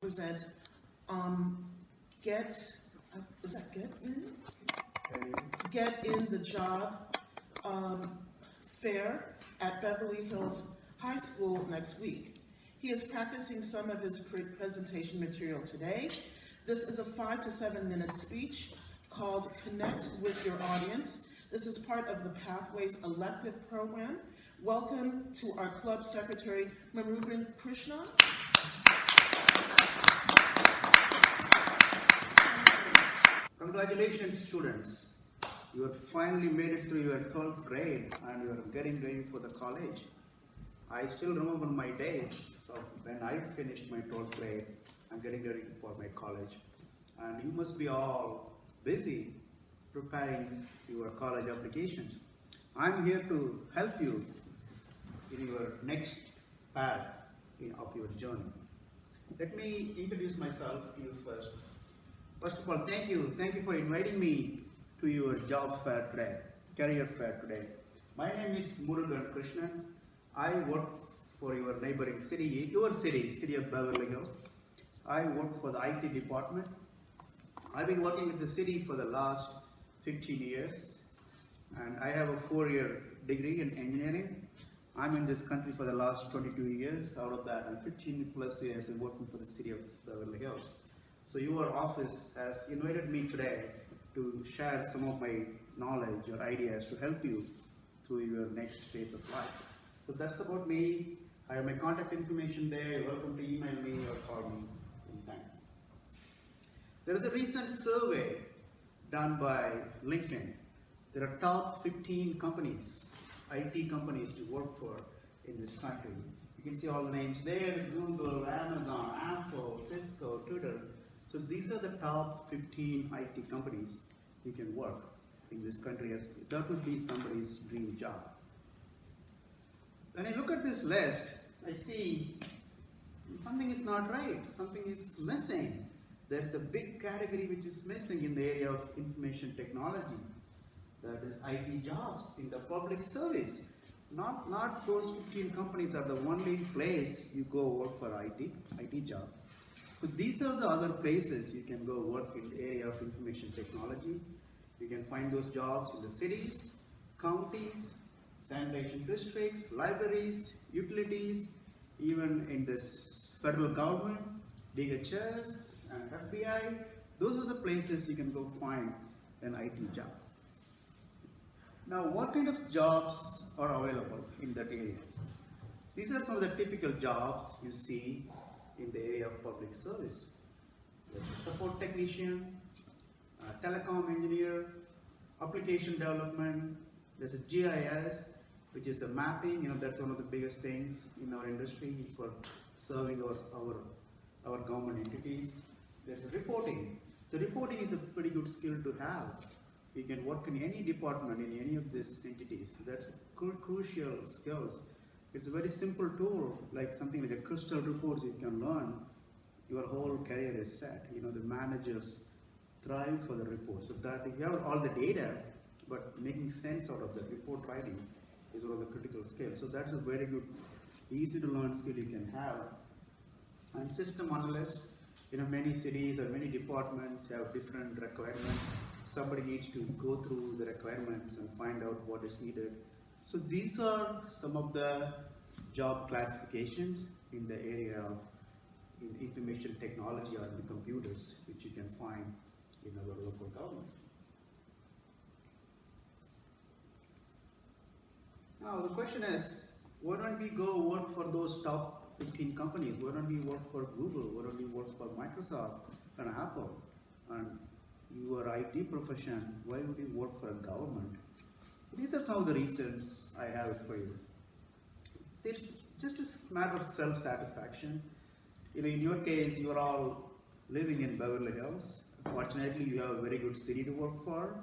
present get is that get in? Get in the job fair at Beverly Hills High School next week. He is practicing some of his presentation material today. This is a 5 to 7 minute speech called Connect with Your Audience. This is part of the Pathways elective program. Welcome to our club secretary, Marugan Krishna. Congratulations, students. You have finally made it through your 12th grade and you are getting ready for the college. I still remember my days of when I finished my 12th grade and getting ready for my college. And you must be all busy preparing your college applications. I'm here to help you in your next path of your journey. Let me introduce myself to you first. First of all, thank you for inviting me to your job fair today, career fair today. My name is Murugan Krishnan. I work for your neighboring city, city of Beverly Hills. I work for the IT department. I've been working with the city for the last 15 years, and I have a 4-year degree in engineering. I'm in this country for the last 22 years. Out of that, I'm 15 plus years in working for the city of Beverly Hills. So your office has invited me today to share some of my knowledge or ideas to help you through your next phase of life. So that's about me. I have my contact information there. You're welcome to email me or call me anytime. There is a recent survey done by LinkedIn. There are top 15 companies, IT companies to work for in this country. You can see all the names there: Google, Amazon, Apple, Cisco, Twitter. So these are the top 15 IT companies you can work in this country. That would be somebody's dream job. When I look at this list, I see something is not right, something is missing. There's a big category which is missing in the area of information technology. That is IT jobs in the public service. Not those 15 companies are the only place you go work for IT job. But these are the other places you can go work in the area of information technology. You can find those jobs in the cities, counties, sanitation districts, libraries, utilities, even in the federal government, DHS, and FBI. Those are the places you can go find an IT job. Now, what kind of jobs are available in that area? These are some of the typical jobs you see in the area of public service. There's a support technician, a telecom engineer, application development. There's a GIS, which is a mapping. That's one of the biggest things in our industry for serving our government entities. There's reporting. The reporting is a pretty good skill to have. You can work in any department in any of these entities. So that's crucial skills. It's a very simple tool, like something like a crystal reports you can learn. Your whole career is set. The managers thrive for the report. So that you have all the data, but making sense out of the report writing is one of the critical skills. So that's a very good, easy to learn skill you can have. And system analyst, many cities or many departments have different requirements. Somebody needs to go through the requirements and find out what is needed. So these are some of the job classifications in the area of information technology or the computers, which you can find in our local government. Now the question is, why don't we go work for those top 15 companies? Why don't we work for Google? Why don't we work for Microsoft and Apple? And your IT profession, why would you work for a government? These are some of the reasons I have it for you. It's just a matter of self-satisfaction. In your case, you are all living in Beverly Hills. Fortunately, you have a very good city to work for.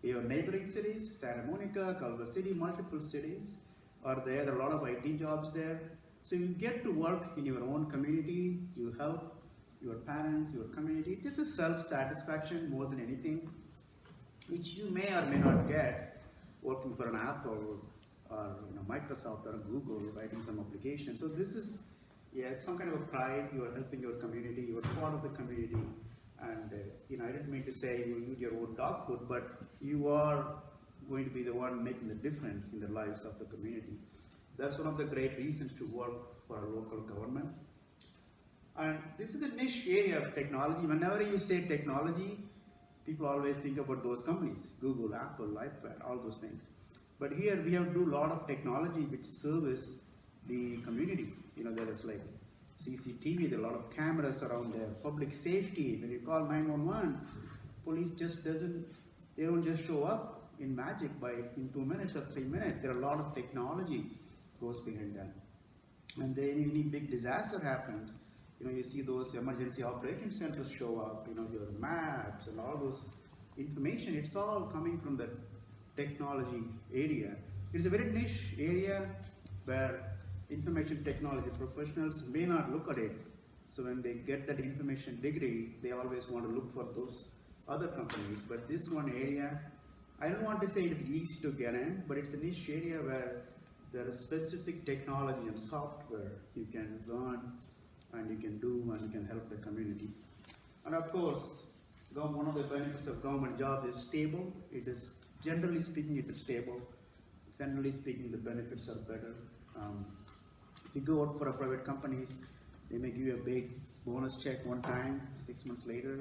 You have neighboring cities, Santa Monica, Culver City, multiple cities are there. There are a lot of IT jobs there. So you get to work in your own community. You help your parents, your community. It's just a self-satisfaction more than anything, which you may or may not get working for an Apple or Microsoft or Google writing some application. So this is Yeah, it's some kind of a pride. You are helping your community. You are part of the community, and I didn't mean to say you eat your own dog food, but you are going to be the one making the difference in the lives of the community. That's one of the great reasons to work for a local government. And this is a niche area of technology. Whenever you say technology, people always think about those companies, Google, Apple, iPad, all those things. But here we have to do a lot of technology which service the community. There is like CCTV, there are a lot of cameras around there, public safety. When you call 911, police they don't just show up in magic in 2 minutes or 3 minutes. There are a lot of technology goes behind that. And then any big disaster happens, you see those emergency operation centers show up, your maps and all those information. It's all coming from the technology area. It's a very niche area where information technology professionals may not look at it. So when they get that information degree, they always want to look for those other companies. But this one area, I don't want to say it's easy to get in, but it's a niche area where there is specific technology and software you can learn and you can do and you can help the community. And of course, one of the benefits of government job is stable. It is, generally speaking, it is stable. Generally speaking, the benefits are better. If you go out for a private companies, they may give you a big bonus check one time, 6 months later,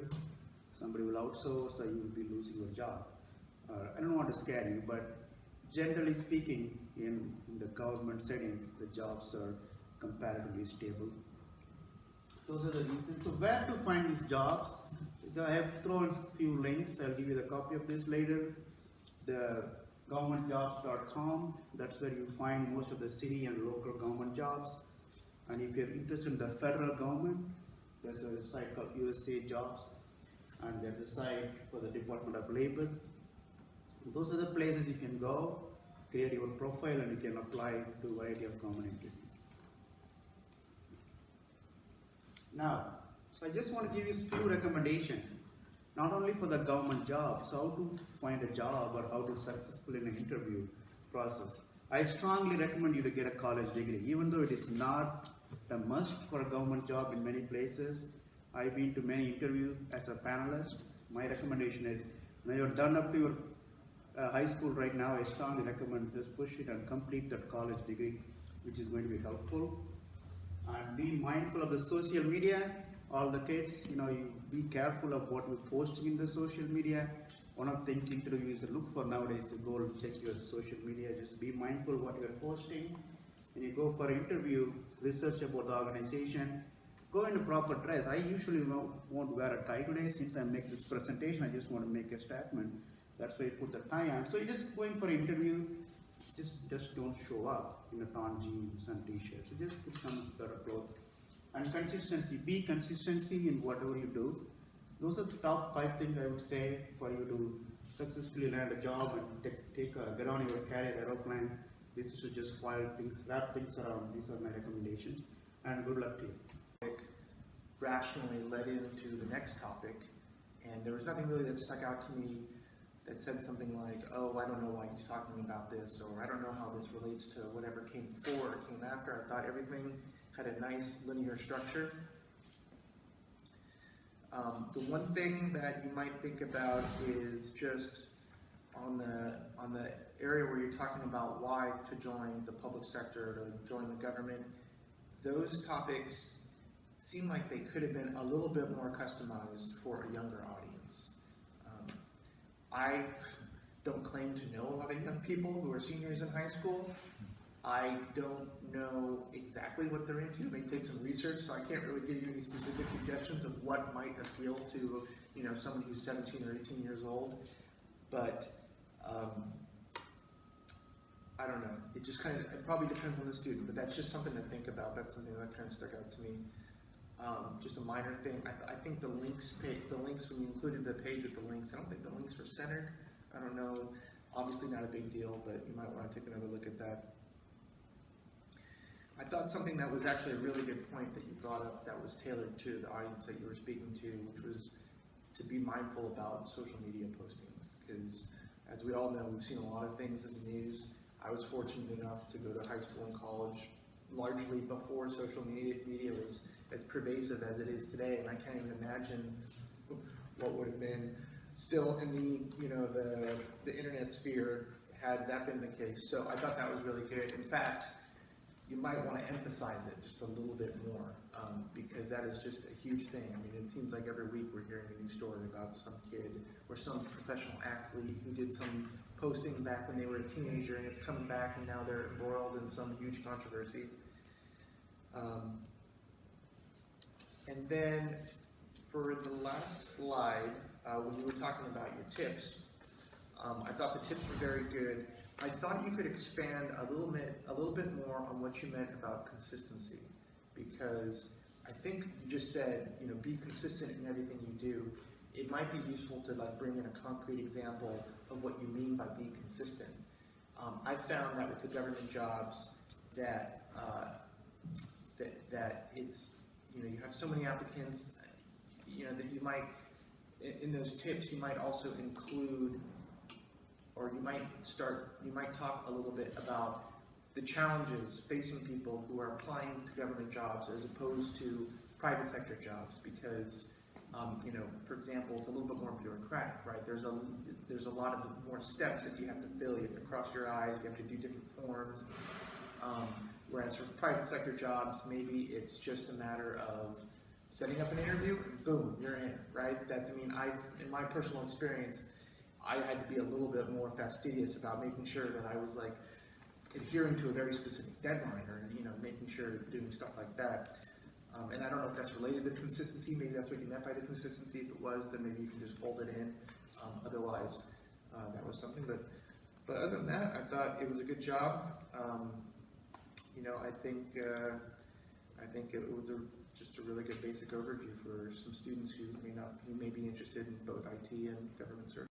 somebody will outsource or you will be losing your job. I don't want to scare you, but generally speaking, in the government setting, the jobs are comparatively stable. Those are the reasons. So where to find these jobs? I have thrown a few links. I'll give you the copy of this later. The governmentjobs.com, that's where you find most of the city and local government jobs. And if you're interested in the federal government, there's a site called USA Jobs, and there's a site for the Department of Labor. Those are the places you can go, create your profile, and you can apply to a variety of government interviews. Now, so I just want to give you a few recommendations, not only for the government jobs, how to find a job or how to successfully in an interview process. I strongly recommend you to get a college degree, even though it is not a must for a government job in many places. I've been to many interviews as a panelist. My recommendation is, when you're done up to your high school right now, I strongly recommend just push it and complete that college degree, which is going to be helpful. And be mindful of the social media. All the kids, you be careful of what you're posting in the social media. One of the things interviews look for nowadays to go and check your social media. Just be mindful of what you're posting. When you go for an interview, research about the organization. Go in a proper dress. I usually won't wear a tie today since I make this presentation. I just want to make a statement. That's why I put the tie on. So you're just going for an interview. Just don't show up in a torn jeans and t-shirts. So just put some better clothes. And consistency. Be consistency in whatever you do. Those are the top 5 things I would say for you to successfully land a job and get on your career aeroplane. This is to just wrap things around. These are my recommendations. And good luck to you. Rationally led into the next topic, and there was nothing really that stuck out to me that said something like, oh, I don't know why he's talking about this, or I don't know how this relates to whatever came before or came after. I thought everything had a nice linear structure. The one thing that you might think about is just on the area where you're talking about why to join the public sector, to join the government. Those topics seem like they could have been a little bit more customized for a younger audience. I don't claim to know a lot of young people who are seniors in high school. I don't know exactly what they're into. It may take some research, so I can't really give you any specific suggestions of what might appeal to, someone who's 17 or 18 years old. But I don't know. It probably depends on the student, but that's just something to think about. That's something that kind of stuck out to me. Just a minor thing. I think the links when you included the page with the links, I don't think the links were centered. I don't know. Obviously not a big deal, but you might want to take another look at that. I thought something that was actually a really good point that you brought up that was tailored to the audience that you were speaking to, which was to be mindful about social media postings. Because as we all know, we've seen a lot of things in the news. I was fortunate enough to go to high school and college largely before social media was as pervasive as it is today, and I can't even imagine what would have been still in the internet sphere had that been the case. So I thought that was really good. In fact, you might want to emphasize it just a little bit more, because that is just a huge thing. I mean, it seems like every week we're hearing a new story about some kid or some professional athlete who did some posting back when they were a teenager, and it's coming back and now they're embroiled in some huge controversy. And then for the last slide, when you were talking about your tips, I thought the tips were very good. I thought you could expand a little bit more on what you meant about consistency, because I think you just said, be consistent in everything you do. It might be useful to bring in a concrete example of what you mean by being consistent. I found that with the government jobs that it's, you have so many applicants, that you might, in those tips, you might also include, or you might talk a little bit about the challenges facing people who are applying to government jobs as opposed to private sector jobs, because for example, it's a little bit more bureaucratic, right? There's a lot of more steps that you have to fill. You have to cross your I's, you have to do different forms. Whereas for private sector jobs, maybe it's just a matter of setting up an interview and boom, you're in, right? In my personal experience, I had to be a little bit more fastidious about making sure that I was adhering to a very specific deadline, or making sure doing stuff like that. And I don't know if that's related to consistency. Maybe that's what you meant by the consistency. If it was, then maybe you can just fold it in. Otherwise, that was something. But other than that, I thought it was a good job. I think it was just a really good basic overview for some students who may be interested in both IT and government service.